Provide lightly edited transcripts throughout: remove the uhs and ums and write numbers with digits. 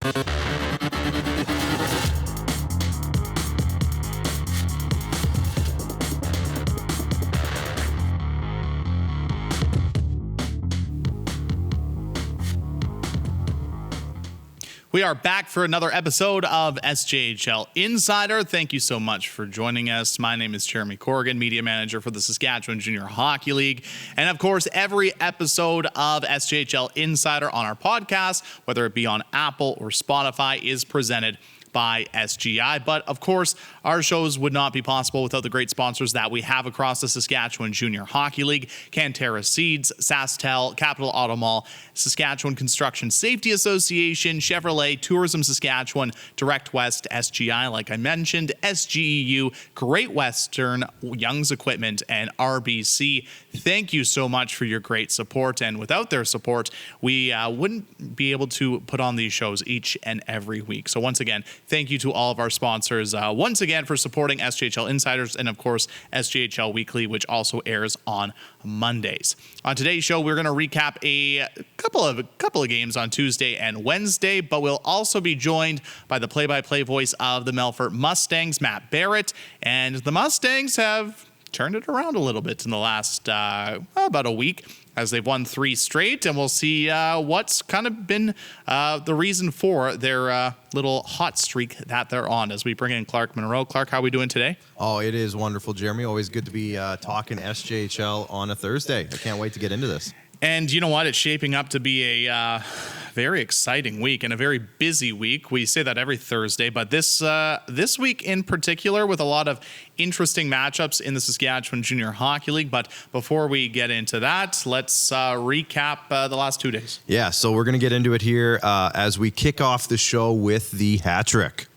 We are back for another episode of SJHL Insider. Thank you so much for joining us. My name is Jeromy, Corrigan, media manager for the Saskatchewan Junior Hockey League. And of course, every episode of SJHL Insider on our podcast, whether it be on Apple or Spotify, is presented by SGI. But of course, our shows would not be possible without the great sponsors that we have across the Saskatchewan Junior Hockey League: Canterra Seeds, SaskTel, Capital Auto Mall, Saskatchewan Construction Safety Association, Chevrolet, Tourism Saskatchewan, Direct West, SGI, like I mentioned, SGEU, Great Western, Young's Equipment, and RBC. Thank you so much for your great support. And without their support, we wouldn't be able to put on these shows each and every week. So once again, thank you to all of our sponsors once again for supporting SJHL Insiders and, of course, SJHL Weekly, which also airs on Mondays. On today's show, we're going to recap a couple of games on Tuesday and Wednesday, but we'll also be joined by the play-by-play voice of the Melfort Mustangs, Mat Barrett. And the Mustangs have turned it around a little bit in the last about a week, as they've won 3 straight, and we'll see what's kind of been the reason for their little hot streak that they're on, as we bring in Clark Munroe. Clark, how are we doing today? Oh, it is wonderful, Jeromy. Always good to be talking SJHL on a Thursday. I can't wait to get into this. And you know what? It's shaping up to be a very exciting week and a very busy week. We say that every Thursday, but this week in particular, with a lot of interesting matchups in the Saskatchewan Junior Hockey League. But before we get into that, let's recap the last 2 days. Yeah, so we're going to get into it here as we kick off the show with the hat trick.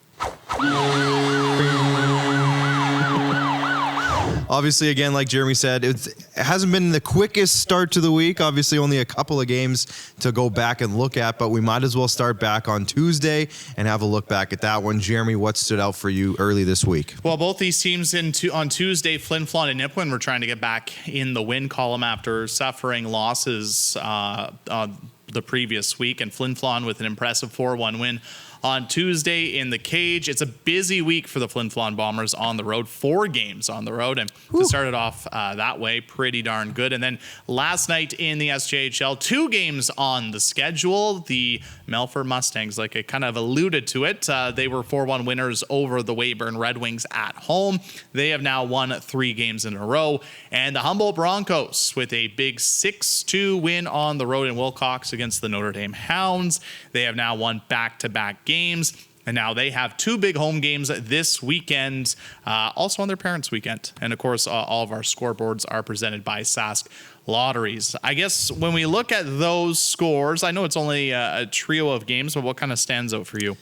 Obviously, again, like Jeromy said, it hasn't been the quickest start to the week. Obviously, only a couple of games to go back and look at, but we might as well start back on Tuesday and have a look back at that one. Jeromy, what stood out for you early this week? Well, both these teams on Tuesday, Flin Flon and Nipawin, were trying to get back in the win column after suffering losses the previous week, and Flin Flon with an impressive 4-1 win on Tuesday in the cage. It's a busy week for the Flin Flon Bombers on the road. 4 games on the road, and to start it off that way, pretty darn good. And then last night in the SJHL, 2 games on the schedule. The Melfort Mustangs, like I kind of alluded to it, they were 4-1 winners over the Weyburn Red Wings at home. They have now won 3 games in a row. And the Humboldt Broncos with a big 6-2 win on the road in Wilcox against the Notre Dame Hounds. They have now won back-to-back games, and now they have 2 big home games this weekend, also on their parents' weekend. And of course, all of our scoreboards are presented by Sask Lotteries. I guess when we look at those scores, I know it's only a trio of games, but what kind of stands out for you?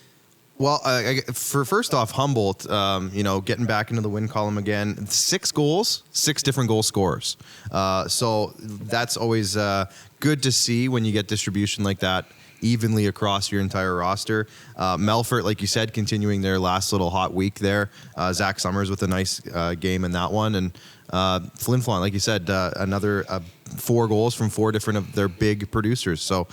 Well, for first off, Humboldt, getting back into the win column again. 6 goals, 6 different goal scorers. So that's always good to see when you get distribution like that evenly across your entire roster. Melfort, like you said, continuing their last little hot week there. Zach Summers with a nice game in that one. And Flin Flon, like you said, another 4 goals from 4 different of their big producers. So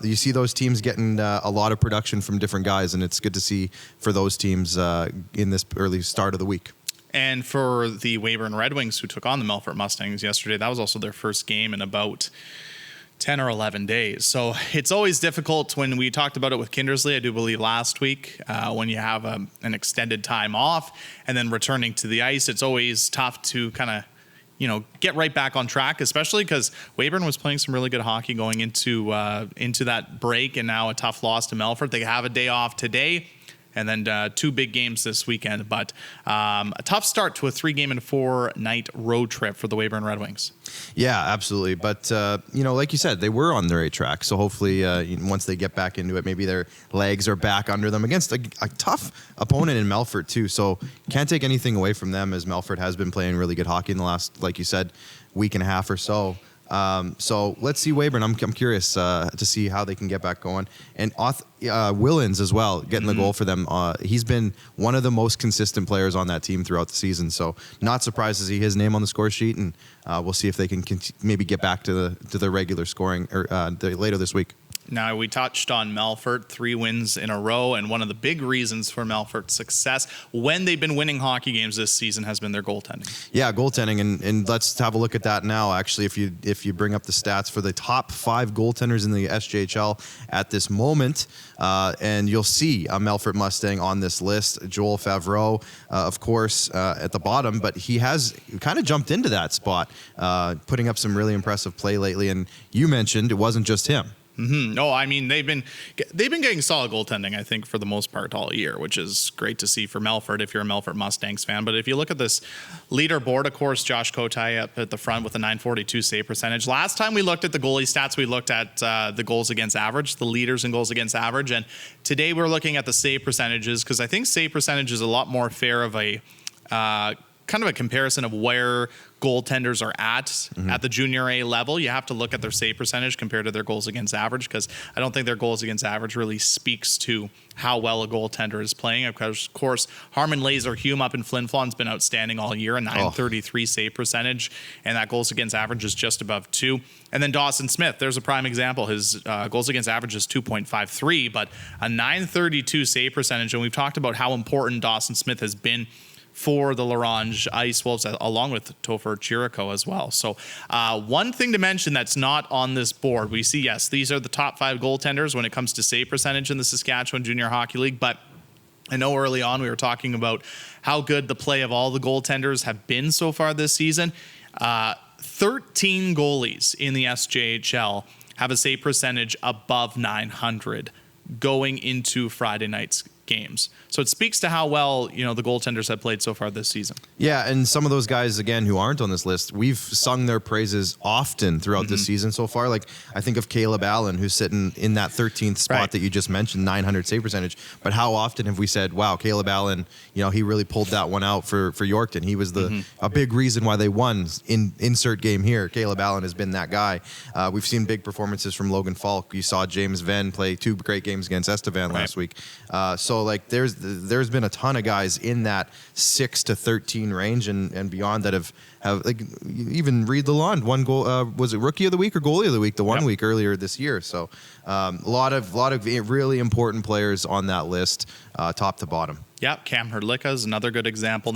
you see those teams getting a lot of production from different guys, and it's good to see for those teams in this early start of the week. And for the Weyburn Red Wings, who took on the Melfort Mustangs yesterday, that was also their first game in about 10 or 11 days. So it's always difficult when we talked about it with Kindersley, I do believe last week, when you have an extended time off and then returning to the ice. It's always tough to kind of, get right back on track, especially because Weyburn was playing some really good hockey going into that break, and now a tough loss to Melfort. They have a day off today, and then 2 big games this weekend. But a tough start to a 3-game and 4-night road trip for the Weyburn Red Wings. Yeah, absolutely. But, like you said, they were on their 8 track. So hopefully once they get back into it, maybe their legs are back under them against a tough opponent in Melfort too. So can't take anything away from them, as Melfort has been playing really good hockey in the last, like you said, week and a half or so. So let's see Weyburn. I'm curious to see how they can get back going. And Willens as well, getting the goal for them. He's been one of the most consistent players on that team throughout the season. So not surprised to see his name on the score sheet. And we'll see if they can maybe get back to the regular scoring or later this week. Now, we touched on Melfort, 3 wins in a row, and one of the big reasons for Melfort's success when they've been winning hockey games this season has been their goaltending. Yeah, goaltending, and let's have a look at that now. Actually, if you bring up the stats for the top 5 goaltenders in the SJHL at this moment, and you'll see a Melfort Mustang on this list. Joel Favreau, of course, at the bottom, but he has kind of jumped into that spot, putting up some really impressive play lately. And you mentioned it wasn't just him. Mm-hmm. No, I mean they've been getting solid goaltending, I think, for the most part all year, which is great to see for Melfort if you're a Melfort Mustangs fan. But if you look at this leaderboard, of course, Josh Kotai up at the front with a .942 save percentage. Last time we looked at the goalie stats, we looked at the goals against average, the leaders in goals against average, and today we're looking at the save percentages because I think save percentage is a lot more fair of a kind of a comparison of where goaltenders are at the junior A level. You have to look at their save percentage compared to their goals against average because I don't think their goals against average really speaks to how well a goaltender is playing. Of course, Harmon Laser-Hume up in Flin Flon's been outstanding all year, a .933 save percentage, and that goals against average is just above 2. And then Dawson Smith, there's a prime example. His goals against average is 2.53, but a .932 save percentage, and we've talked about how important Dawson Smith has been for the Larange Ice Wolves, along with Topher Chirico as well. So one thing to mention that's not on this board, we see, yes, these are the top 5 goaltenders when it comes to save percentage in the Saskatchewan Junior Hockey League, but I know early on we were talking about how good the play of all the goaltenders have been so far this season. 13 goalies in the SJHL have a save percentage above 900 going into Friday night's games. So it speaks to how well, the goaltenders have played so far this season. Yeah, and some of those guys, again, who aren't on this list, we've sung their praises often throughout this season so far. Like, I think of Caleb Allen, who's sitting in that 13th spot that you just mentioned, 900 save percentage. But how often have we said, wow, Caleb Allen, he really pulled that one out for Yorkton. He was a big reason why they won. Insert game here. Caleb Allen has been that guy. We've seen big performances from Logan Falk. You saw James Venn play 2 great games against Estevan last week. So, there's been a ton of guys in that 6 to 13 range and beyond that have like even Reed Lalonde, one goal, was it rookie of the week or goalie of the week, the 1 week earlier this year. So a lot of really important players on that list, top to bottom. Yeah, Cam Hrdlicka is another good example.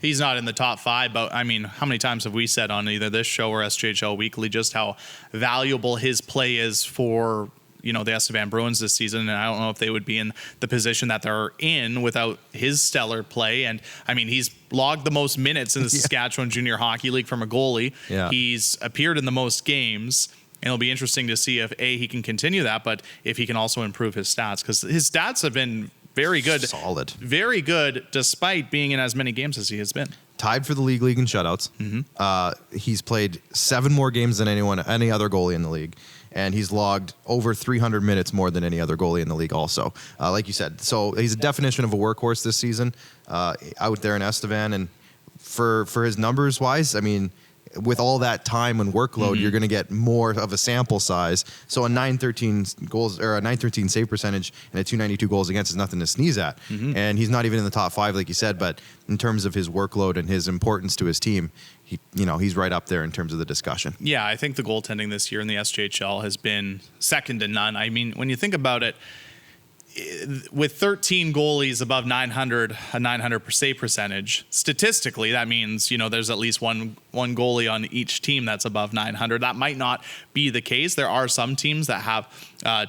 He's not in the top 5, but I mean, how many times have we said on either this show or SJHL Weekly just how valuable his play is for the Estevan Bruins this season, and I don't know if they would be in the position that they're in without his stellar play. And I mean, he's logged the most minutes in the Saskatchewan Junior Hockey League from a goalie. Yeah. He's appeared in the most games, and it'll be interesting to see if he can continue that, but if he can also improve his stats, because his stats have been very good. Solid. Very good, despite being in as many games as he has been. Tied for the league in shutouts. He's played 7 more games than any other goalie in the league. And he's logged over 300 minutes more than any other goalie in the league also. Like you said, so he's a definition of a workhorse this season out there in Estevan. And for his numbers wise, I mean, with all that time and workload, you're going to get more of a sample size. So a 913 goals or a 913 save percentage and a 292 goals against is nothing to sneeze at. And he's not even in the top 5, like you said. But in terms of his workload and his importance to his team, he's right up there in terms of the discussion. Yeah, I think the goaltending this year in the SJHL has been second to none. I mean, when you think about it, with 13 goalies above 900, a 900 save percentage, statistically, that means, there's at least one goalie on each team that's above 900. That might not be the case. There are some teams that have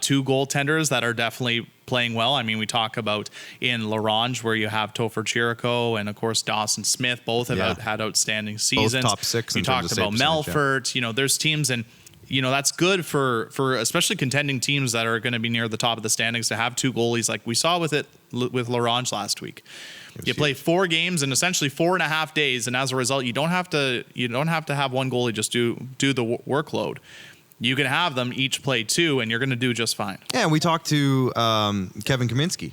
2 goaltenders that are definitely playing well. I mean, we talk about in Larange where you have Topher Chirico and, of course, Dawson Smith. Both have had outstanding seasons. Both top 6. You talked about Melfort. There's teams and that's good for especially contending teams that are going to be near the top of the standings to have 2 goalies like we saw with Larange last week. You play 4 games in essentially 4.5 days, and as a result, you don't have to have one goalie just do the workload. You can have them each play 2, and you're going to do just fine. Yeah, we talked to Kevin Kaminsky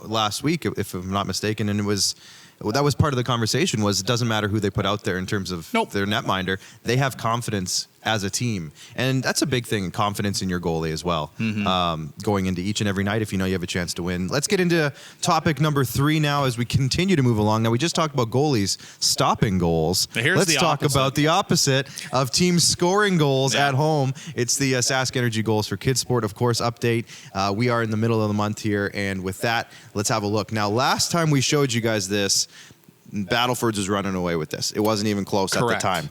last week, if I'm not mistaken, and that was part of the conversation. Was it doesn't matter who they put out there in terms of their netminder. They have confidence as a team. And that's a big thing, confidence in your goalie as well, going into each and every night if you know you have a chance to win. Let's get into topic number 3 now as we continue to move along. Now, we just talked about goalies stopping goals. Let's talk about the opposite of teams scoring goals at home. It's the Sask Energy Goals for KidSport, of course, update. We are in the middle of the month here, and with that, let's have a look. Now, last time we showed you guys this, Battleford's was running away with this. It wasn't even close at the time.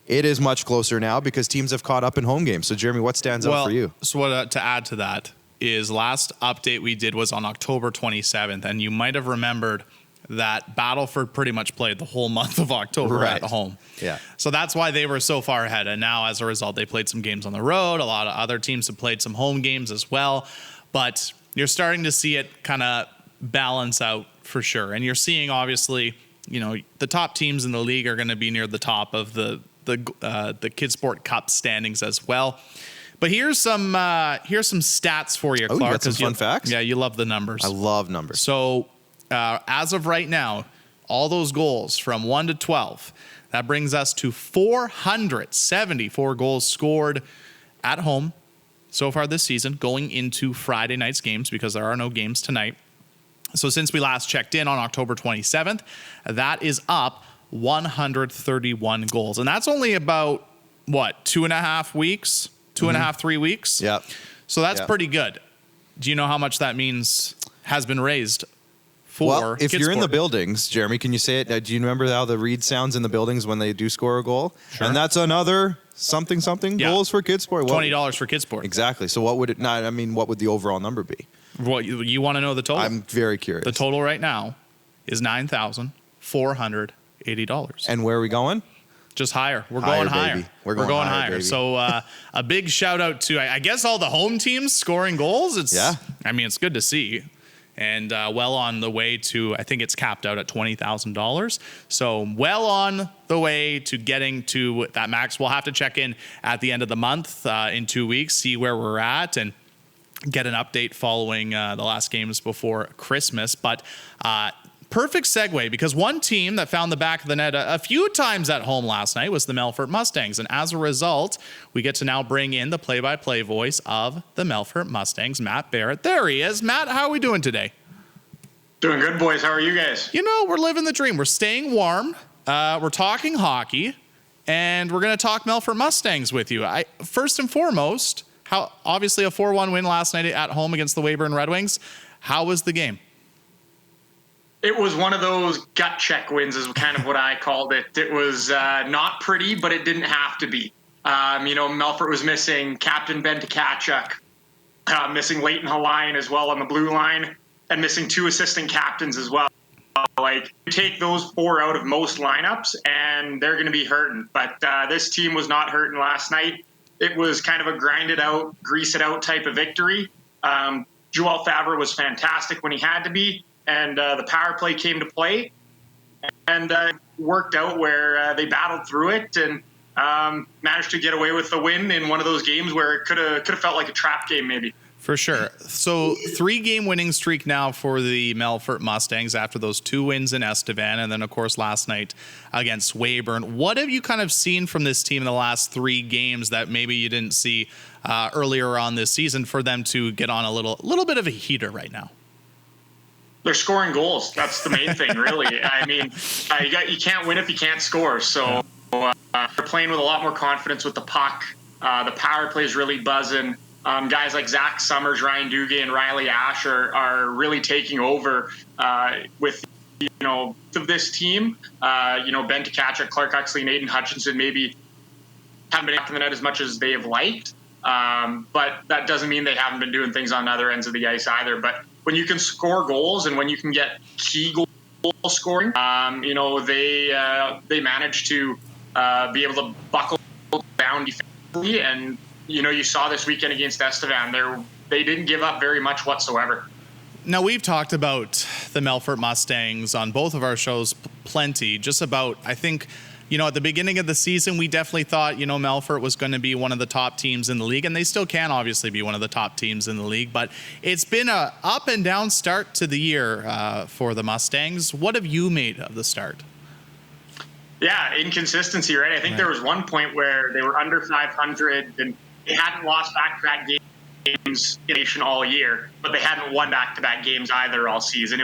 It is much closer now because teams have caught up in home games. So, Jeromy, what stands out for you? So what, to add to that is last update we did was on October 27th, and you might have remembered that Battleford pretty much played the whole month of October at home. Yeah. So that's why they were so far ahead. And now, as a result, they played some games on the road. A lot of other teams have played some home games as well. But you're starting to see it kind of balance out for sure. And you're seeing, obviously, you know, the top teams in the league are going to be near the top of the KidSport Cup standings as well. But here's some stats for you, Clark. You got some fun facts? Yeah, you love the numbers. I love numbers. So as of right now, all those goals from 1 to 12, that brings us to 474 goals scored at home so far this season, going into Friday night's games because there are no games tonight. So since we last checked in on October 27th, that is up 131 goals. And that's only about, 2.5 weeks? 2.5, 3 weeks? Yeah. So that's pretty good. Do you know how much that means has been raised for if you're in the KidSport? buildings, Jeromy, can you say it? Do you remember how the read sounds in the buildings when they do score a goal? Sure. And that's another something goals for KidSport. $20 for KidSport. Exactly. So what would it not? I mean, what would the overall number be? What you want to know the total? I'm very curious. The total right now is $9,480. And where are we going? Just higher. We're going higher. Baby. We're going higher. Baby. So a big shout out to, I guess, all the home teams scoring goals. I mean, it's good to see. And well on the way to, I think it's capped out at $20,000. So well on the way to getting to that max. We'll have to check in at the end of the month in 2 weeks, see where we're at, and get an update following the last games before Christmas. But perfect segue, because one team that found the back of the net a few times at home last night was the Melfort Mustangs. And as a result, we get to now bring in the play-by-play voice of the Melfort Mustangs, Mat Barrett. There he is. Matt, how are we doing today? Doing good, boys. How are you guys? You know, we're living the dream. We're staying warm. We're talking hockey. And we're going to talk Melfort Mustangs with you. First and foremost, how obviously a 4-1 win last night at home against the Weyburn Red Wings. How was the game? It was one of those gut check wins is kind of what I called it. It was not pretty, but it didn't have to be. Melfort was missing Captain Ben Tkachuk, missing Leighton Haline as well on the blue line, and missing 2 assistant captains as well. Like, you take those 4 out of most lineups, and they're going to be hurting. But this team was not hurting last night. It was kind of a grind it out, grease it out type of victory. Joel Favre was fantastic when he had to be, and the power play came to play, and worked out where they battled through it and managed to get away with the win in one of those games where it could have felt like a trap game maybe. For sure. So 3-game winning streak now for the Melfort Mustangs after those 2 wins in Estevan, and then, of course, last night against Weyburn. What have you kind of seen from this team in the last 3 games that maybe you didn't see earlier on this season for them to get on a little bit of a heater right now? They're scoring goals. That's the main thing, really. I mean, you can't win if you can't score. So they're playing with a lot more confidence with the puck. The power play is really buzzing. Guys like Zach Summers, Ryan Duguay, and Riley Ash are really taking over with this team. Ben Tkachuk, Clark Huxley, and Aiden Hutchinson maybe haven't been back in the net as much as they have liked. But that doesn't mean they haven't been doing things on other ends of the ice either. But when you can score goals and when you can get key goal scoring, they manage to be able to buckle down defensively. And, you saw this weekend against Estevan, they didn't give up very much whatsoever. Now, we've talked about the Melfort Mustangs on both of our shows plenty, just about, I think, at the beginning of the season, we definitely thought, Melfort was going to be one of the top teams in the league, and they still can obviously be one of the top teams in the league, but it's been a up and down start to the year for the Mustangs. What have you made of the start? Yeah, inconsistency, right? I think there was one point where they were under 500 and they hadn't lost back-to-back games in nation all year, but they hadn't won back-to-back games either all season.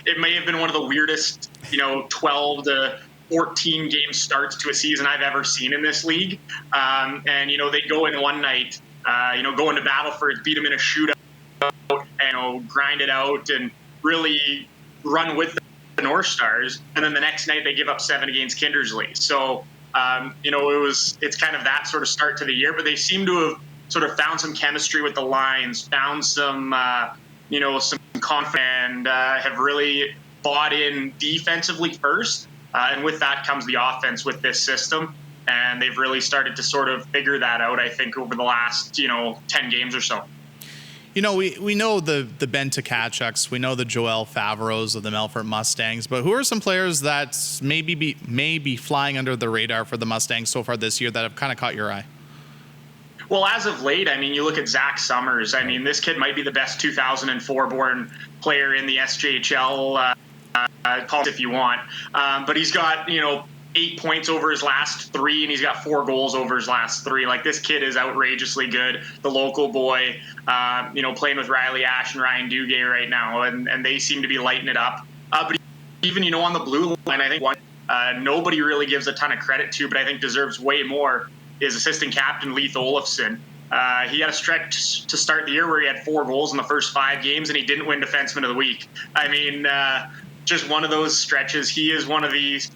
It may have been one of the weirdest, 12 to 14 game starts to a season I've ever seen in this league. And they go in one night, go into Battleford, beat them in a shootout, and grind it out and really run with the North Stars, and then the next night they give up 7 against Kindersley. So, it's kind of that sort of start to the year, but they seem to have sort of found some chemistry with the lines, found some, some confidence, and have really bought in defensively first. And with that comes the offense with this system. And they've really started to sort of figure that out, I think, over the last, 10 games or so. We know the Ben Tkachuks, we know the Joel Favreaus of the Melfort Mustangs, but who are some players that may be flying under the radar for the Mustangs so far this year that have kind of caught your eye? Well, as of late, you look at Zach Summers. This kid might be the best 2004-born player in the SJHL, if you want. But he's got, 8 points over his last 3, and he's got 4 goals over his last 3. Like, this kid is outrageously good. The local boy, playing with Riley Ash and Ryan Dugay right now, and they seem to be lighting it up. But even, on the blue line, I think one nobody really gives a ton of credit to, but I think deserves way more, is assistant captain Leith Olofsson. He had a stretch to start the year where he had 4 goals in the first 5 games, and he didn't win Defenseman of the Week. Just one of those stretches. He is one of these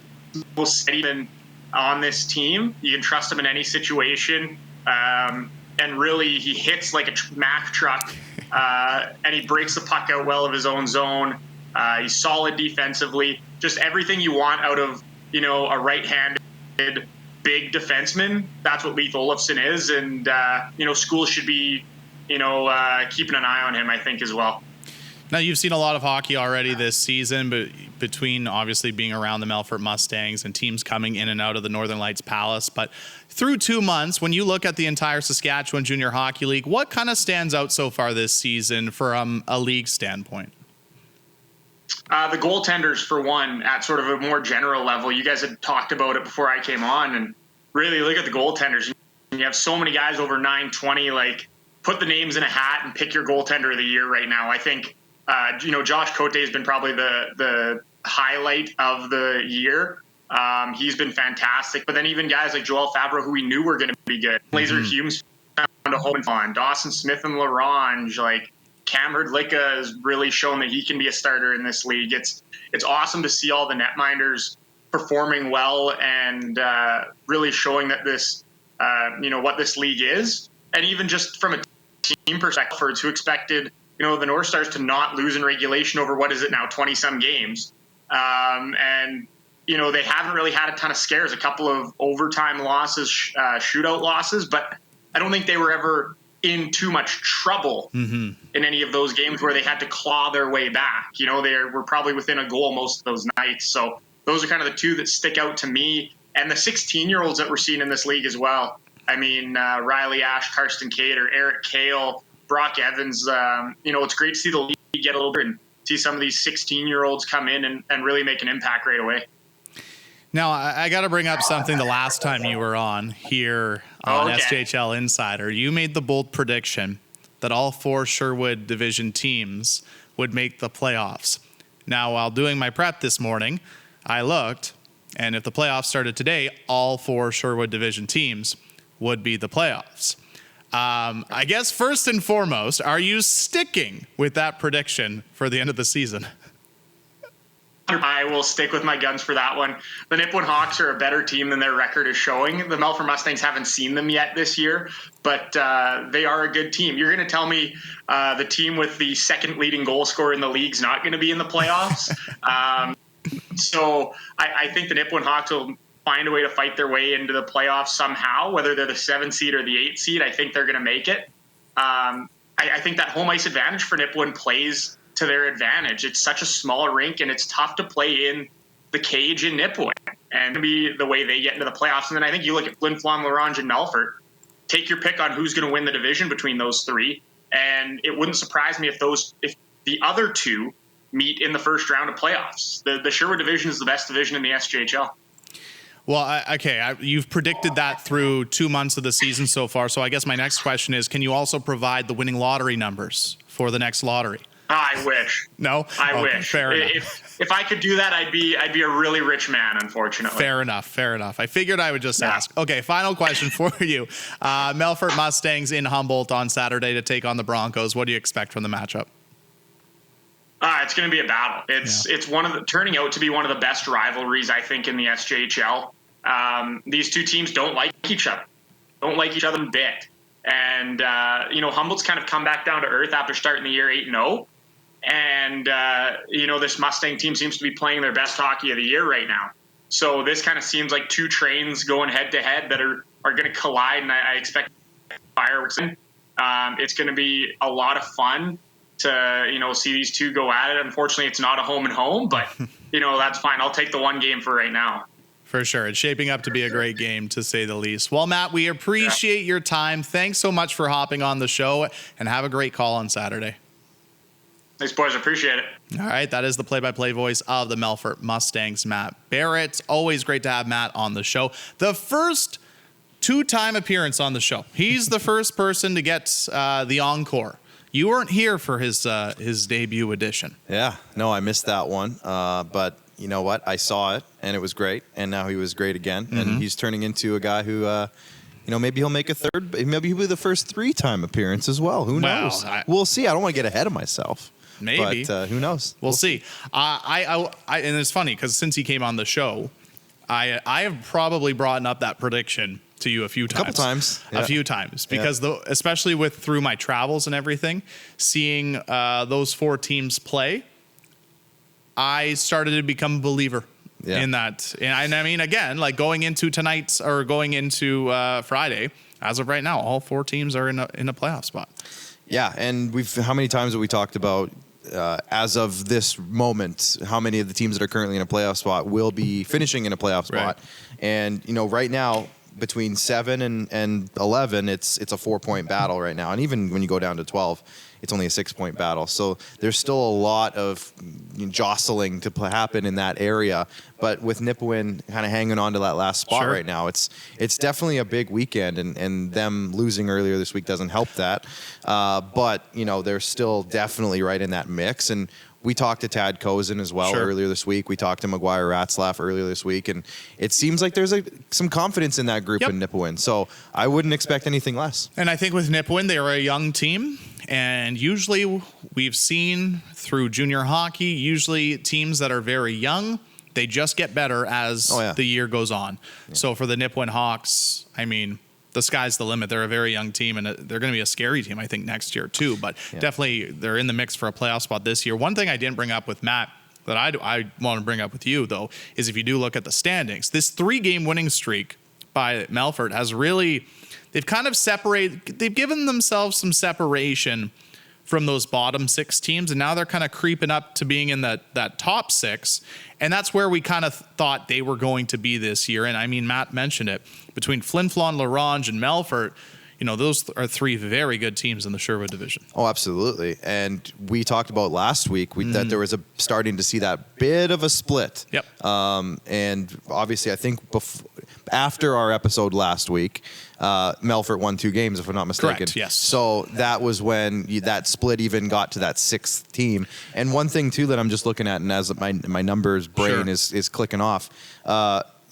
most steady on this team. You can trust him in any situation. And really, he hits like a Mack truck, and he breaks the puck out well of his own zone. He's solid defensively. Just everything you want out of, a right-handed big defenseman. That's what Leith Olofsson is. And, schools should be, keeping an eye on him, I think, as well. Now, you've seen a lot of hockey already this season, but between obviously being around the Melfort Mustangs and teams coming in and out of the Northern Lights Palace. But through 2 months, when you look at the entire Saskatchewan Junior Hockey League, what kind of stands out so far this season from a league standpoint? The goaltenders, for one, at sort of a more general level. You guys had talked about it before I came on, and really look at the goaltenders. You have so many guys over 920, like, put the names in a hat and pick your goaltender of the year right now. I think Josh Cote has been probably the highlight of the year. He's been fantastic. But then even guys like Joel Favreau, who we knew were going to be good. Laser Humes found a home on. Dawson Smith and LaRange. Like, Cam Herdlicka has really shown that he can be a starter in this league. It's awesome to see all the netminders performing well and really showing that this, what this league is. And even just from a team perspective, who expected the North Stars to not lose in regulation over, what is it now, 20-some games. And, they haven't really had a ton of scares, a couple of overtime losses, shootout losses, but I don't think they were ever in too much trouble in any of those games where they had to claw their way back. They were probably within a goal most of those nights. So those are kind of the two that stick out to me. And the 16-year-olds that we're seeing in this league as well. Riley Ash, Karsten Cater, Eric Kale, Brock Evans. It's great to see the league get a little bit and see some of these 16-year-olds come in and really make an impact right away. Now, I got to bring up something the last time you were on here on SJHL Insider. You made the bold prediction that all 4 Sherwood Division teams would make the playoffs. Now, while doing my prep this morning, I looked, and if the playoffs started today, all 4 Sherwood Division teams would be the playoffs. I guess first and foremost, are you sticking with that prediction for the end of the season? I will stick with my guns for that one. The Nipawin Hawks are a better team than their record is showing. The Melfort Mustangs haven't seen them yet this year, but they are a good team. You're going to tell me the team with the second leading goal scorer in the league is not going to be in the playoffs? So I think the Nipawin Hawks will find a way to fight their way into the playoffs somehow, whether they're the 7th seed or the 8th seed. I think they're going to make it. I think that home ice advantage for Nipawin plays to their advantage. It's such a small rink, and it's tough to play in the cage in Nipawin and be the way they get into the playoffs. And then I think you look at Flin Flon, LaRange, and Melfort. Take your pick on who's going to win the division between those 3, and it wouldn't surprise me if the other 2 meet in the first round of playoffs. The Sherwood division is the best division in the SJHL. Well, you've predicted that through 2 months of the season so far. So I guess my next question is, can you also provide the winning lottery numbers for the next lottery? I wish. No? I wish. Fair enough. If I could do that, I'd be a really rich man, unfortunately. Fair enough. I figured I would just ask. Okay, final question for you. Melfort Mustangs in Humboldt on Saturday to take on the Broncos. What do you expect from the matchup? It's going to be a battle. It's turning out to be one of the best rivalries, I think, in the SJHL. These two teams don't like each other a bit. And, Humboldt's kind of come back down to earth after starting the year 8-0. And, this Mustang team seems to be playing their best hockey of the year right now. So this kind of seems like two trains going head to head that are going to collide. And I expect fireworks. It's going to be a lot of fun to, see these two go at it. Unfortunately, it's not a home and home, but, that's fine. I'll take the one game for right now. For sure. It's shaping up to be a great game, to say the least. Well, Matt, we appreciate your time. Thanks so much for hopping on the show, and have a great call on Saturday. Thanks, boys. I appreciate it. All right. That is the play-by-play voice of the Melfort Mustangs, Mat Barrett. Always great to have Matt on the show. The first two-time appearance on the show. He's the first person to get the encore. You weren't here for his debut edition. Yeah, no, I missed that one. But you know what? I saw it, and it was great. And now he was great again. Mm-hmm. And he's turning into a guy who, maybe he'll make a third. Maybe he'll be the first three-time appearance as well. Who knows? We'll see. I don't want to get ahead of myself. Maybe. But who knows? We'll see. And it's funny because since he came on the show, I have probably brought up that prediction to you a few times. A few times. Because especially through my travels and everything, seeing those four teams play, I started to become a believer in that. And I mean, again, like going into Friday, as of right now, all four teams are in a playoff spot. Yeah, and how many times have we talked about, as of this moment, how many of the teams that are currently in a playoff spot will be finishing in a playoff spot? Right. And, right now, between 7 and 11, it's a 4-point battle right now. And even when you go down to 12, it's only a 6-point battle. So there's still a lot of jostling to happen in that area. But with Nipawin kind of hanging on to that last spot right now, it's definitely a big weekend. And them losing earlier this week doesn't help that. But, they're still definitely right in that mix. And we talked to Tad Kozin as well earlier this week. We talked to McGuire Ratzlaff earlier this week. And it seems like there's some confidence in that group in Nipawin. So I wouldn't expect anything less. And I think with Nipawin, they are a young team. And usually we've seen through junior hockey, usually teams that are very young, they just get better as the year goes on. Yeah. So for the Nipawin Hawks, I mean, the sky's the limit. They're a very young team, and they're going to be a scary team, I think, next year too. But definitely they're in the mix for a playoff spot this year. One thing I didn't bring up with Matt that I want to bring up with you, though, is if you do look at the standings, this 3-game winning streak by Melfort has really – they've kind of separated – they've given themselves some separation from those bottom 6 teams, and now they're kind of creeping up to being in that top 6, and that's where we kind of thought they were going to be this year. And I mean, Matt mentioned it, between Flin Flon, LaRange, and Melfort, those are 3 very good teams in the Sherwood division. Oh, absolutely. And we talked about last week that there was starting to see that bit of a split. Yep. And obviously, I think after our episode last week, Melfort won 2 games, if I'm not mistaken. Correct, yes. So that was when that split even got to that 6th team. And one thing, too, that I'm just looking at, and as my numbers brain is clicking off,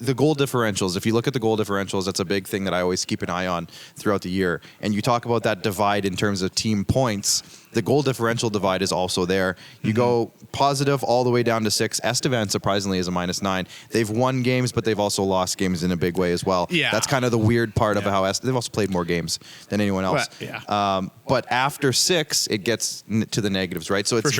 the goal differentials. If you look at the goal differentials, that's a big thing that I always keep an eye on throughout the year. And you talk about that divide in terms of team points. The goal differential divide is also there. You go positive all the way down to 6. Estevan, surprisingly, is a -9. They've won games, but they've also lost games in a big way as well. Yeah. That's kind of the weird part of how they've also played more games than anyone else. But after 6, it gets to the negatives, right? So it's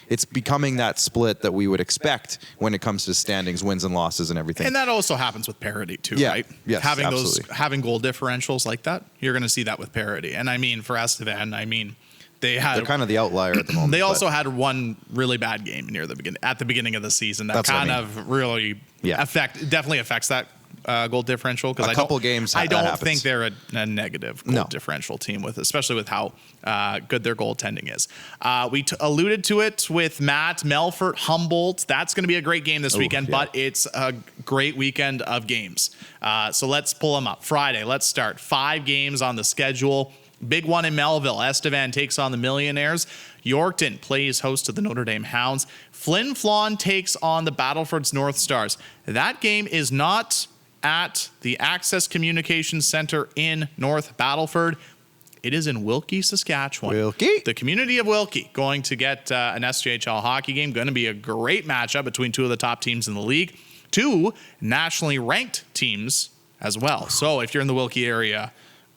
it's becoming that split that we would expect when it comes to standings, wins and losses and everything. And that also happens with parity too, right? Yes, having goal differentials like that, you're going to see that with parity. And I mean, for Estevan, they're kind of the outlier at the moment. They also had one really bad game at the beginning of the season that really definitely affects that goal differential because A couple games I that don't happens. think they're a negative goal differential team especially with how good their goaltending is. We alluded to it with Matt. Melfort Humboldt. That's going to be a great game this weekend, but it's a great weekend of games. So let's pull them up. Friday, let's start. 5 games on the schedule. Big one in Melville. Estevan takes on the Millionaires. Yorkton plays host to the Notre Dame Hounds. Flin Flon takes on the Battleford's North Stars. That game is not at the Access Communications Center in North Battleford. It is in Wilkie, Saskatchewan. Wilkie. The community of Wilkie going to get an SJHL hockey game. Going to be a great matchup between 2 of the top teams in the league. 2 nationally ranked teams as well. So if you're in the Wilkie area,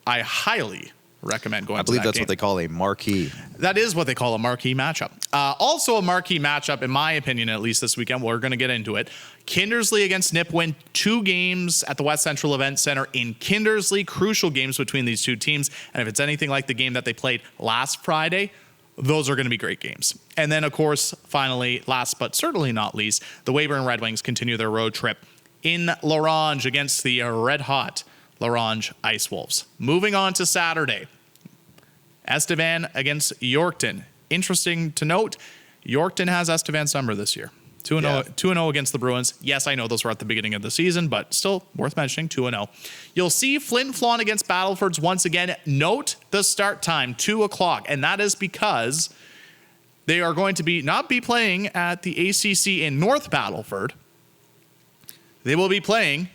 I highly recommend going to that I believe that's game. what they call a marquee. That is what they call a marquee matchup. Also a marquee matchup, in my opinion, at least this weekend. We're going to get into it. Kindersley against Nipawin. 2 games at the West Central Event Center in Kindersley. Crucial games between these 2 teams. And if it's anything like the game that they played last Friday, those are going to be great games. And then, of course, finally, last but certainly not least, the Weyburn Red Wings continue their road trip in L'Orange against the red-hot L'Orange Ice Wolves. Moving on to Saturday. Estevan against Yorkton. Interesting to note, Yorkton has Estevan's number this year. 2-0 against the Bruins. Yes, I know those were at the beginning of the season, but still worth mentioning, 2-0. You'll see Flin Flon against Battlefords once again. Note the start time, 2 o'clock, and that is because they are going to not be playing at the ACC in North Battleford. They will be playing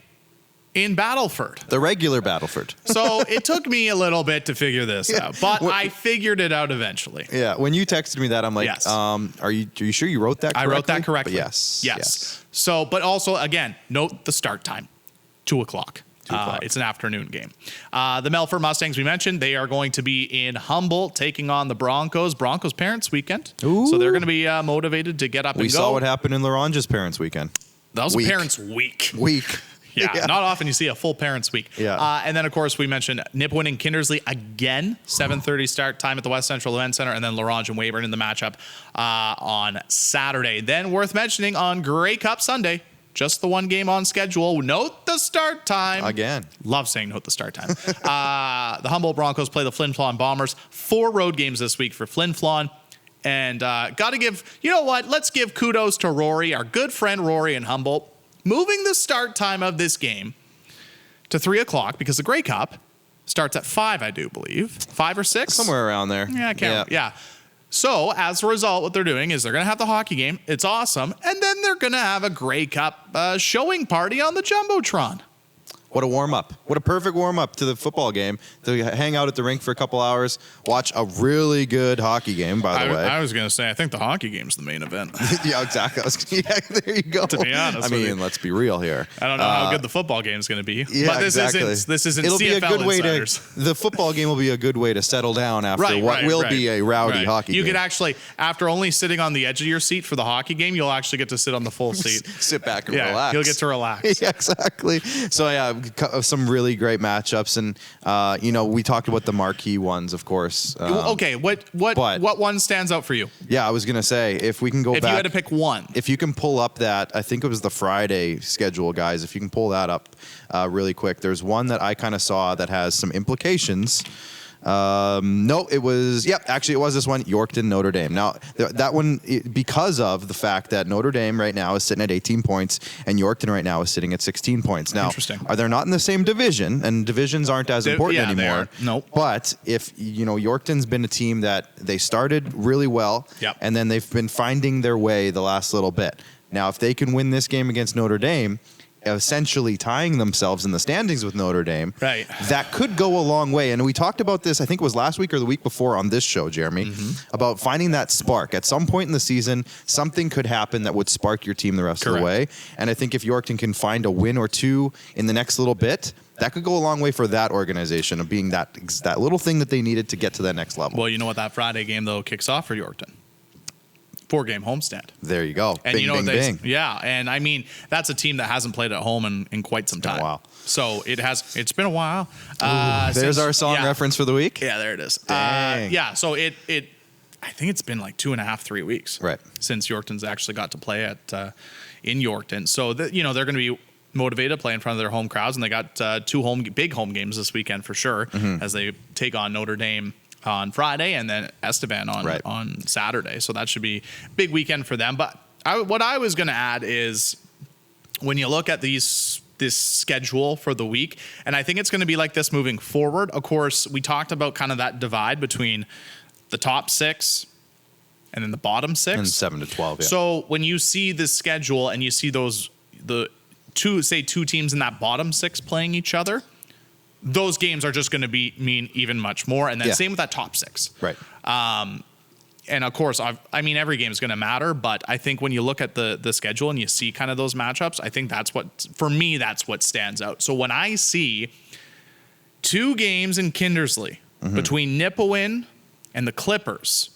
in Battleford. The regular Battleford. So it took me a little bit to figure this out, but I figured it out eventually. Yeah, when you texted me that, I'm like, Yes. are you sure you wrote that correctly? I wrote that correctly. But yes. So, but also, again, note the start time, 2 o'clock. 2 o'clock. It's an afternoon game. The Melfort Mustangs, we mentioned, they are going to be in Humboldt taking on the Broncos. Broncos Parents Weekend. Ooh. So they're going to be motivated to get up and We go. saw what happened in L'Orange's Parents Weekend. That was Week. a Parents Week. Week. Yeah, not often you see a full Parents Week. Yeah. And then, of course, we mentioned Nipawin and Kindersley again, 7:30 start time at the West Central Event Center, and then L'Orange and Weyburn in the matchup on Saturday. Then, worth mentioning, on Grey Cup Sunday, just the one game on schedule. Note the start time. Again. Love saying note the start time. The Humboldt Broncos play the Flin Flon Bombers. 4 road games this week for Flin Flon. And got to give, you know what? Let's give kudos to Rory, our good friend Rory in Humboldt, moving the start time of this game to 3 o'clock because the Grey Cup starts at 5, I do believe. 5 or 6? Somewhere around there. Yeah, I can't remember. Yeah. So, as a result, what they're doing is they're going to have the hockey game. It's awesome. And then they're going to have a Grey Cup showing party on the Jumbotron. What a warm-up. What a perfect warm-up to the football game. To hang out at the rink for a couple hours, watch a really good hockey game, by the way. I was going to say, I think the hockey game's the main event. Yeah, exactly. Yeah, there you go. To be honest I with mean, you. let's be real here. I don't know how good the football game's going to be. Yeah, but this exactly. isn't It'll CFL be a good way Insiders. the football game will be a good way to settle down after will be a rowdy hockey You game. could actually, after only sitting on the edge of your seat for the hockey game, you'll actually get to sit on the full seat. Sit back and Yeah, relax. you'll get to relax. Yeah, exactly. So yeah, some really great matchups, and we talked about the marquee ones, of course. Okay, what one stands out for you? Yeah, I was gonna say if we can go If back, you had to pick one. if you can pull up that, I think it was the Friday schedule, guys. If you can pull that up really quick, there's one that I kind of saw that has some implications. No, it was, actually it was this one, Yorkton, Notre Dame. Now, that one, because of the fact that Notre Dame right now is sitting at 18 points and Yorkton right now is sitting at 16 points. Now, Interesting. are they not in the same division? And divisions aren't as important yeah, they anymore. are. Nope. But if, Yorkton's been a team that they started really well, Yep. and then they've been finding their way the last little bit. Now, if they can win this game against Notre Dame, essentially tying themselves in the standings with Notre Dame, Right. that could go a long way. And we talked about this, I think it was last week or the week before on this show, Jeromy, about finding that spark. At some point in the season, something could happen that would spark your team the rest of the way. And I think if Yorkton can find a win or two in the next little bit, that could go a long way for that organization of being that little thing that they needed to get to that next level. Well, you know what that Friday game, though, kicks off for Yorkton? 4-game homestand. There you go. And bing, bing. Yeah, and I mean that's a team that hasn't played at home in quite some time. been a while. So it's been a while. There's our song reference for the week. Yeah, there it is. Dang. So I think it's been like 2.5, 3 weeks Right. since Yorkton's actually got to play in Yorkton. So they're going to be motivated to play in front of their home crowds, and they got two big home games this weekend for sure, as they take on Notre Dame on Friday and then Estevan on Saturday. So that should be a big weekend for them. But what I was going to add is when you look at this schedule for the week, and I think it's going to be like this moving forward. Of course, we talked about kind of that divide between the top 6 and then the bottom 6. And 7 to 12, yeah. So when you see this schedule and you see the two teams in that bottom 6 playing each other, those games are just going to mean even much more. And then same with that top 6. Right. And of course, every game is going to matter, but I think when you look at the schedule and you see kind of those matchups, I think that's what stands out. So when I see 2 games in Kindersley between Nipawin and the Clippers,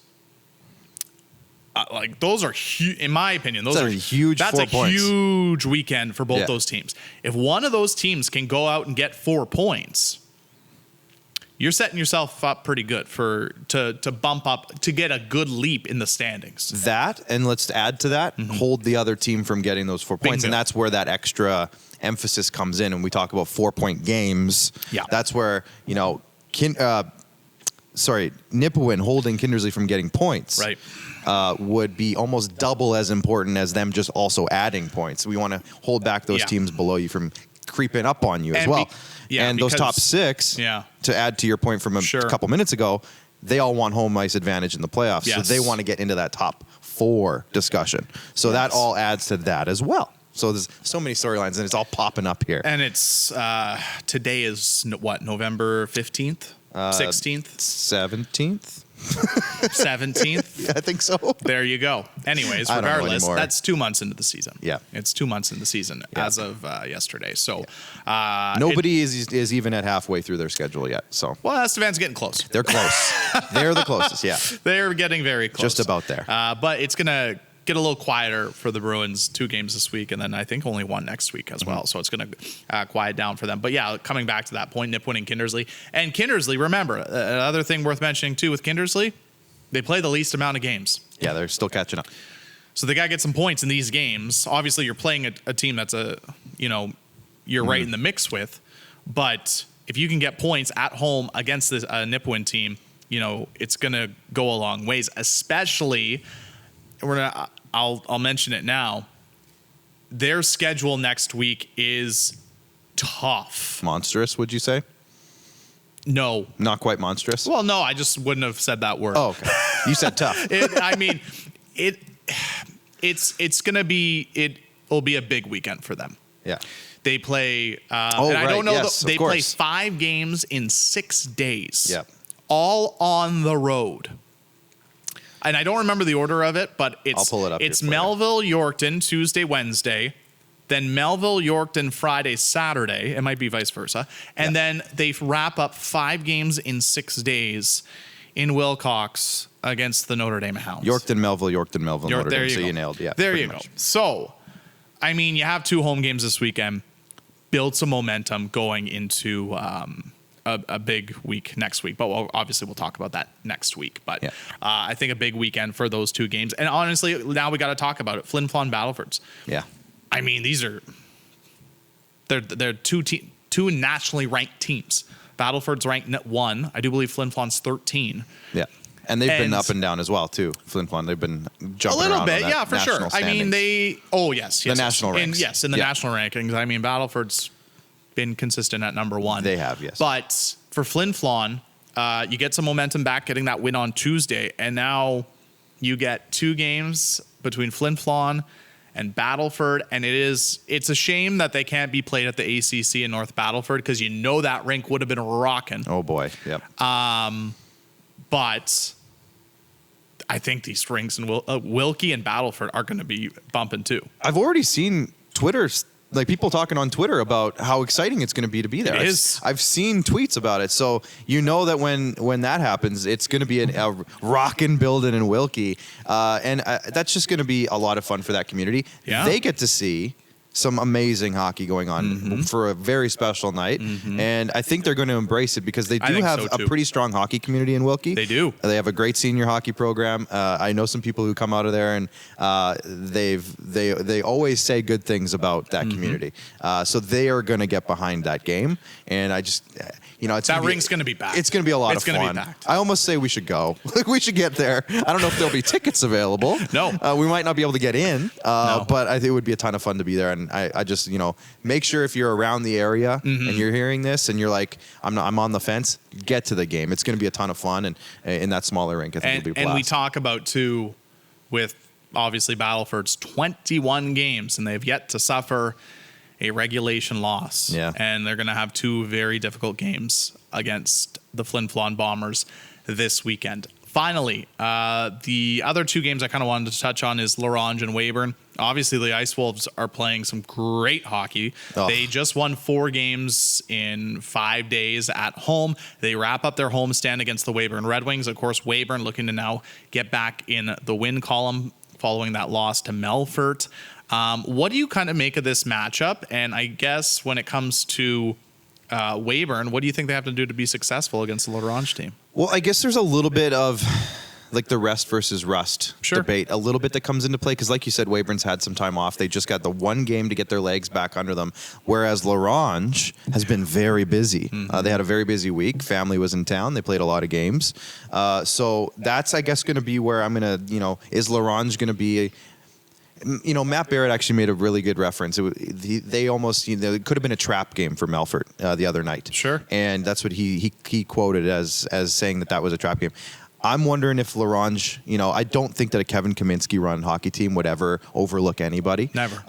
those are in my opinion, those are huge. That's 4 points. Huge weekend for both those teams. If one of those teams can go out and get 4 points, you're setting yourself up pretty good to bump up, to get a good leap in the standings. That, and let's add to that, hold the other team from getting those 4 points. Bingo. And that's where that extra emphasis comes in. And we talk about 4-point games. Yeah. That's where, Nipawin holding Kindersley from getting points. Right. Would be almost double as important as them just also adding points. We want to hold back those teams below you from creeping up on you as well. Those top 6, to add to your point from a couple minutes ago, they all want home ice advantage in the playoffs. Yes. So they want to get into that top 4 discussion. So that all adds to that as well. So there's so many storylines, and it's all popping up here. And it's today is what, November 15th, 16th, 17th. 17th. Yeah, I think so. There you go. Anyways, I don't know regardless, anymore. that's 2 months into the season. Yeah. It's 2 months into the season as of yesterday. So nobody is even at halfway through their schedule yet. So Estevan's getting close. they're close. They're the closest. Yeah. They're getting very close. Just about there. But it's going to get a little quieter for the Bruins. 2 games this week, and then I think only 1 next week as well. So it's going to quiet down for them. But yeah, coming back to that point, Nipawin and Kindersley. And Kindersley, remember, another thing worth mentioning too with Kindersley, they play the least amount of games. Yeah, they're still catching up. So they got to get some points in these games. Obviously, you're playing a team that's you're right in the mix with. But if you can get points at home against this Nipawin team, it's going to go a long ways. Especially, I'll mention it now. Their schedule next week is tough. Monstrous, would you say? No. Not quite monstrous? Well, no, I just wouldn't have said that word. Oh, okay. You said tough. It'll be a big weekend for them. Yeah. They play, I don't know, yes, they play 5 games in 6 days. Yeah. All on the road. And I don't remember the order of it, but I'll pull it up. It's Melville, Yorkton, Tuesday, Wednesday. Then Melville, Yorkton, Friday, Saturday. It might be vice versa. And then they wrap up 5 games in 6 days in Wilcox against the Notre Dame Hounds. Yorkton, Melville, Notre Dame. So you nailed it. Yeah. There you go. So, you have 2 home games this weekend. Build some momentum going into a big week next week. But obviously we'll talk about that next week. But I think a big weekend for those 2 games. And honestly, now we got to talk about it. Flin Flon Battlefords. Yeah. They're two nationally ranked teams. Battleford's ranked 1. I do believe Flin Flon's 13. Yeah. And they've been up and down as well, too. Flin Flon, they've been jumping around. A little bit, on that for sure. standings. Yes. The national ranks. In the national rankings. Battleford's been consistent at number 1. They have, yes. But for Flin Flon, you get some momentum back, getting that win on Tuesday. And now you get 2 games between Flin Flon and Battleford, and it's a shame that they can't be played at the ACC in North Battleford, because that rink would have been rocking. Oh boy, yep. But I think these rinks in Wilkie and Battleford are going to be bumping too. I've already seen Twitter, like people talking on Twitter about how exciting it's going to be there. It is. I've seen tweets about it, so that when that happens, it's going to be a rockin' building in Wilkie, and that's just going to be a lot of fun for that community. Yeah. They get to see some amazing hockey going on for a very special night. And I think they're going to embrace it because they do have a pretty strong hockey community in Wilkie. They do. They have a great senior hockey program. I know some people who come out of there, and they always say good things about that community. So they are going to get behind that game. And I just, that rink's going to be packed. It's going to be a lot of fun. It's going to be packed. I almost say we should go. We should get there. I don't know if there'll be tickets available. No. We might not be able to get in, No. but I think it would be a ton of fun to be there. And I just, make sure if you're around the area and you're hearing this and you're like, I'm on the fence, get to the game. It's going to be a ton of fun. And in that smaller rink, I think it'll be a blast. And we talk about, too, with obviously Battleford's 21 games, and they've yet to suffer a regulation loss. Yeah. And they're going to have 2 very difficult games against the Flin Flon Bombers this weekend. Finally, the other 2 games I kind of wanted to touch on is L'Orange and Weyburn. Obviously, the Ice Wolves are playing some great hockey. Oh. They just won 4 games in 5 days at home. They wrap up their homestand against the Weyburn Red Wings. Of course, Weyburn looking to now get back in the win column following that loss to Melfort. What do you kind of make of this matchup? And I guess when it comes to Weyburn, what do you think they have to do to be successful against the L'Orange team? Well, I guess there's a little bit of like the rest versus rust debate, a little bit that comes into play because, like you said, Weyburn's had some time off. They just got the 1 game to get their legs back under them, whereas L'Orange has been very busy. They had a very busy week. Family was in town. They played a lot of games. So that's, I guess, going to be where I'm going to, is L'Orange going to be Mat Barrett actually made a really good reference. They almost, it could have been a trap game for Melfort the other night. Sure. And that's what he quoted as saying that was a trap game. I'm wondering if L'Orange, I don't think that a Kevin Kaminsky run hockey team would ever overlook anybody. Never.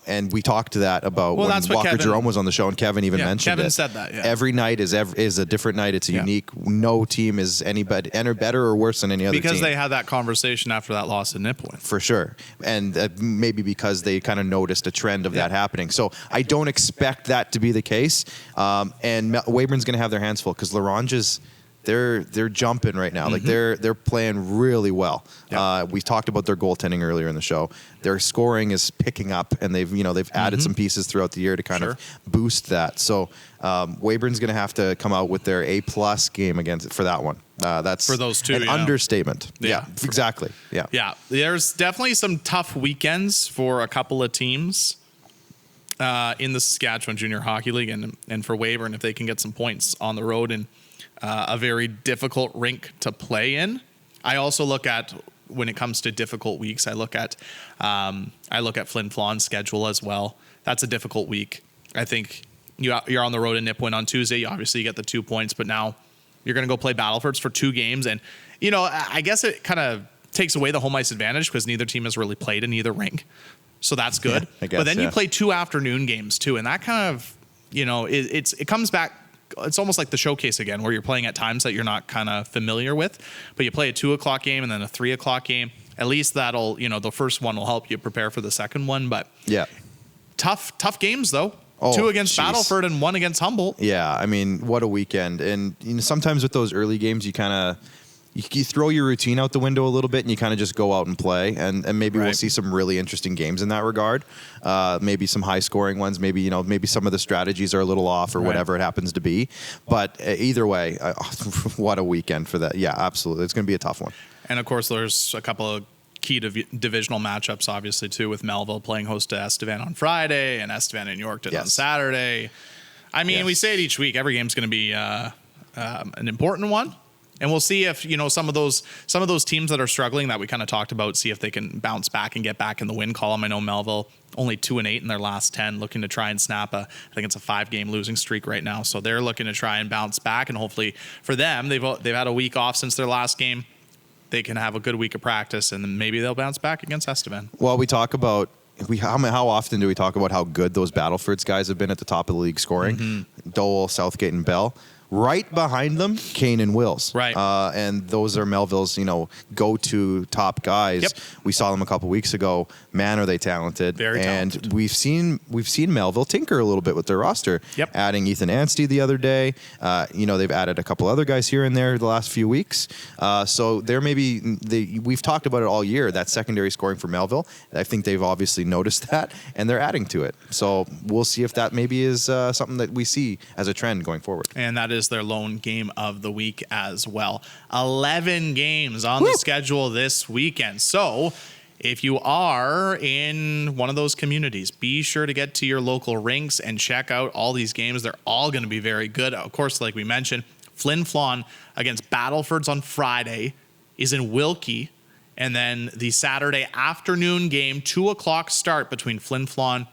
And we talked to that about when Walker Jeromy was on the show, and Kevin even mentioned Kevin it. said that, yeah. Every night is a different night. It's a unique. No team is any better or worse than any other team. Because they had that conversation after that loss in Nipawin. For sure. And maybe because they kind of noticed a trend of that happening. So I don't expect that to be the case. And Weyburn's going to have their hands full because L'Orange is... They're jumping right now. Like they're playing really well. Yeah. We talked about their goaltending earlier in the show. Their scoring is picking up, and they've added some pieces throughout the year to kind of boost that. So Weyburn's going to have to come out with their A+ game for that one. That's for those 2 an understatement. Yeah, exactly. Yeah. Yeah, there's definitely some tough weekends for a couple of teams in the Saskatchewan Junior Hockey League, and for Weyburn if they can get some points on the road and a very difficult rink to play in. I also look at, when it comes to difficult weeks, I look at Flin Flon's schedule as well. That's a difficult week. I think you're on the road in Nipawin on Tuesday. Obviously, you get the 2 points, but now you're going to go play Battlefords for 2 games. And, I guess it kind of takes away the home ice advantage because neither team has really played in either rink. So that's good. Yeah, I guess, but then you play 2 afternoon games too. And that kind of, it comes back. It's almost like the showcase again, where you're playing at times that you're not kind of familiar with, but you play a 2:00 game and then a 3:00 game. At least that'll, the first one will help you prepare for the second one. But yeah, tough games though. Oh, 2 against Battleford and 1 against Humboldt. Yeah, I mean, what a weekend. And sometimes with those early games, you kind of you throw your routine out the window a little bit and you kind of just go out and play. And maybe we'll see some really interesting games in that regard. Maybe some high scoring ones. Maybe, maybe some of the strategies are a little off or whatever it happens to be. But either way, what a weekend for that. Yeah, absolutely. It's going to be a tough one. And of course, there's a couple of key divisional matchups, obviously, too, with Melville playing host to Estevan on Friday and Estevan and York on Saturday. I mean, we say it each week. Every game's going to be an important one. And we'll see if, some of those teams that are struggling that we kind of talked about, see if they can bounce back and get back in the win column. I know Melville only 2-8 in their last 10, looking to try and snap I think it's a 5-game losing streak right now. So they're looking to try and bounce back, and hopefully for them, they've had a week off since their last game. They can have a good week of practice, and then maybe they'll bounce back against Estevan. Well, we talk about how often do we talk about how good those Battlefords guys have been at the top of the league scoring? Dole, Southgate, and Bell. Right behind them, Kane and Wills. Right. And those are Melville's, go-to top guys. Yep. We saw them a couple weeks ago. Man, are they talented. Very talented. And we've seen Melville tinker a little bit with their roster. Yep. Adding Ethan Anstey the other day. They've added a couple other guys here and there the last few weeks. So there we've talked about it all year, that secondary scoring for Melville. I think they've obviously noticed that, and they're adding to it. So we'll see if that maybe is something that we see as a trend going forward. And that is their lone game of the week as well. 11 games on the schedule this weekend. So if you are in one of those communities, be sure to get to your local rinks and check out all these games. They're all going to be very good. Of course, like we mentioned, Flin Flon against Battlefords on Friday is in Wilkie. And then the Saturday afternoon game, 2:00 start between Flin Flon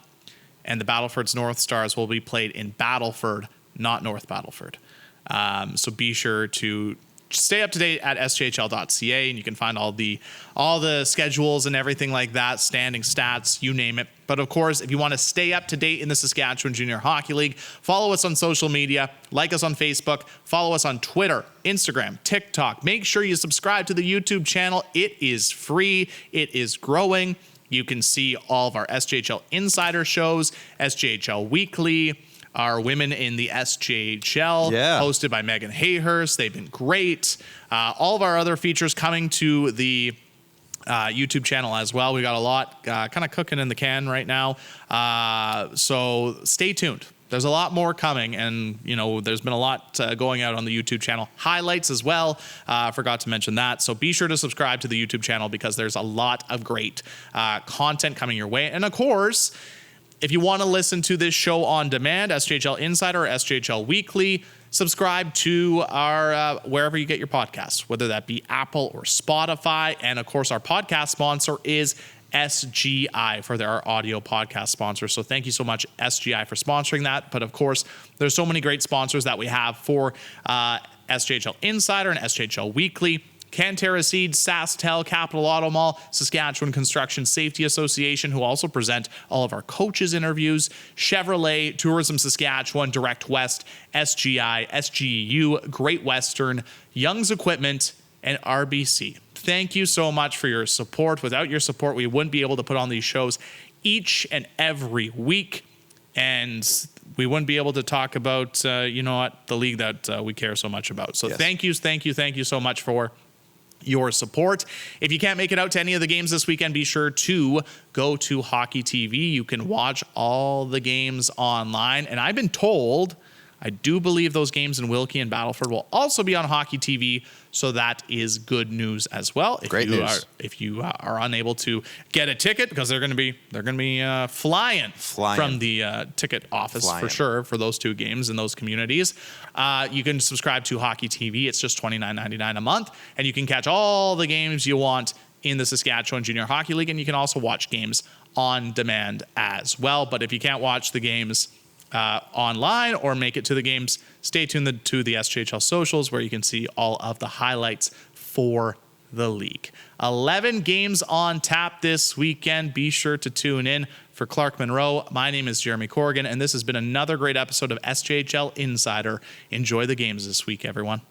and the Battlefords North Stars will be played in Battleford, not North Battleford. So be sure to stay up to date at sjhl.ca, and you can find all the schedules and everything like that, standing stats, you name it. But of course, if you want to stay up to date in the Saskatchewan Junior Hockey League, follow us on social media, like us on Facebook, follow us on Twitter, Instagram, TikTok. Make sure you subscribe to the YouTube channel. It is free. It is growing. You can see all of our SJHL Insider shows, SJHL Weekly, our Women in the SJHL, hosted by Megan Hayhurst. They've been great. All of our other features coming to the YouTube channel as well. We got a lot kind of cooking in the can right now. So stay tuned. There's a lot more coming, and there's been a lot going out on the YouTube channel. Highlights as well. Forgot to mention that. So be sure to subscribe to the YouTube channel because there's a lot of great content coming your way. And of course, if you want to listen to this show on demand, SJHL Insider or SJHL Weekly, subscribe to our wherever you get your podcasts, whether that be Apple or Spotify. And of course, our podcast sponsor is SGI for their audio podcast sponsor. So thank you so much, SGI, for sponsoring that. But of course, there's so many great sponsors that we have for SJHL Insider and SJHL Weekly. Canterra Seeds, SaskTel, Capital Auto Mall, Saskatchewan Construction Safety Association, who also present all of our coaches' interviews, Chevrolet, Tourism Saskatchewan, Direct West, SGI, SGEU, Great Western, Young's Equipment, and RBC. Thank you so much for your support. Without your support, we wouldn't be able to put on these shows each and every week, and we wouldn't be able to talk about, the league that we care so much about. So thank you so much for your support. If you can't make it out to any of the games this weekend, be sure to go to Hockey TV. You can watch all the games online. And I've been told, I do believe those games in Wilkie and Battleford will also be on Hockey TV. So that is good news as well. Great news. If you are unable to get a ticket, because they're going to be flying from the ticket office for sure for those two games in those communities. You can subscribe to Hockey TV. It's just $29.99 a month, and you can catch all the games you want in the Saskatchewan Junior Hockey League, and you can also watch games on demand as well. But if you can't watch the games online or make it to the games, stay tuned to the SJHL socials where you can see all of the highlights for the league. 11 games on tap this weekend. Be sure to tune in. For Clark Munroe, my name is Jeromy Corrigan, and this has been another great episode of SJHL Insider. Enjoy the games this week, everyone.